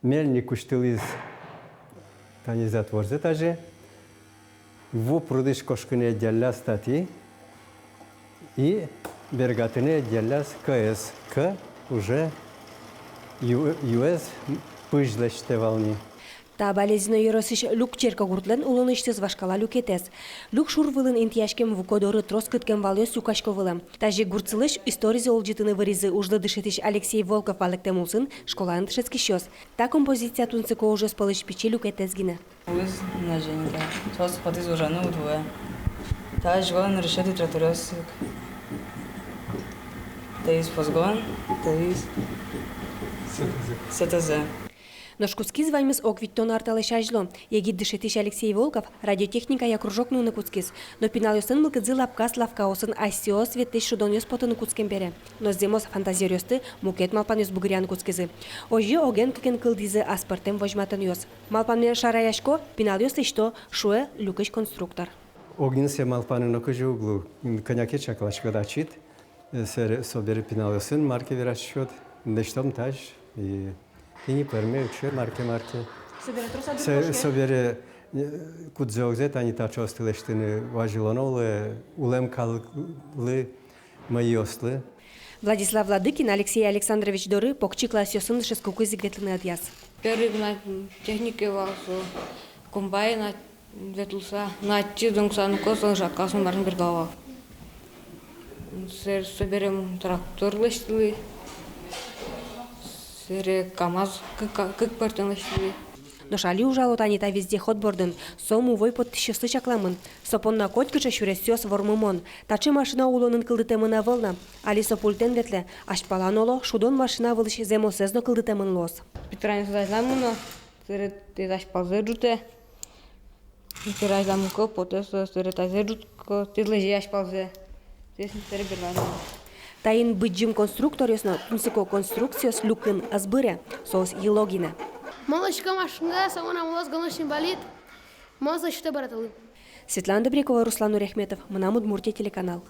мельник куштылыз танизатворзе таже, во прудыш кошкыне дялля стати и бергатыне дялля КС. К уже ЮС пыжлеште волни. Та болезненно еросыш люк черка гуртлен улыныштыз вашкала люкетес. Люк шурвылын интияшкем вукодоры трос кыткем валёс юкашковылым. Таже гурцылыш историзе олжитыны выризы ужлы дышетиш Алексей Волков валыктем улсын школан дышецки щёс. Та композиция тунцыко уже спалыш печи люкетес гине. Уз на женька. Сос подыз ужану удвоя. Та жгон решети траторосик. Таис позгон, таис СТЗ. Но шкутски зваймыз оквиттон арталыш ажло. Егид дышетиш Алексей Волков, радиотехника я кружок нуны куцкис. Но пиналёсын мылкыдзы лапкас лавкаосын айсио светтеш шудонёс потыны куцкен бере. Но земос фантазиорёсты мукет малпанёс бугырян куцкизы. Ожи оген кыкен кылдизы аспартем вожматын ёс. Малпанмен шараяшко пиналёс ишто шуэ люкыш конструктор. Огнинсе малпанын окыжы углу коньяке чаклашка дачит. Собери пиналёсын марки верашчёт. Дештом таж и не поймешь, что марки. Собери кудзогзет, они так часто лештины важилоновы, улемкалы мои ослы. Владислав Владыкин, Алексей Александрович Доры, покчикла сёсын шескуку зигветлыны отъяз. Первый на технике валсу, комбайна ветлуса, на чидонгса, ну косо жакасу марн бергава. Соберем трактор лештили. Сере КамАЗ, как партенлашли. Но шали ужалот анита везде ход бордын, сому вой под тысячы чакламын. Сопон на котькача шуресёс вормымон. Тачы машина улонын кылдытемына волна. Али сопультен ветле, ашпалан оло, шудон машина вылыш земосезно кылдытемын лос. Питрани сдайламуно, сере те ашпалзе жуте. Сере айламуко, потесо, сере тазе жутко, те лежи ашпалзе. Здесь сере берлано. Тайын быджим конструктор ёсно, тунсыко конструкциос люкын азбыре, соос елогине. Малышка машина, сама мозг ганошин болит. Мозг что бараталы. Светлана Добрякова, Руслан Урехметов, Манамуд Муртия телеканал.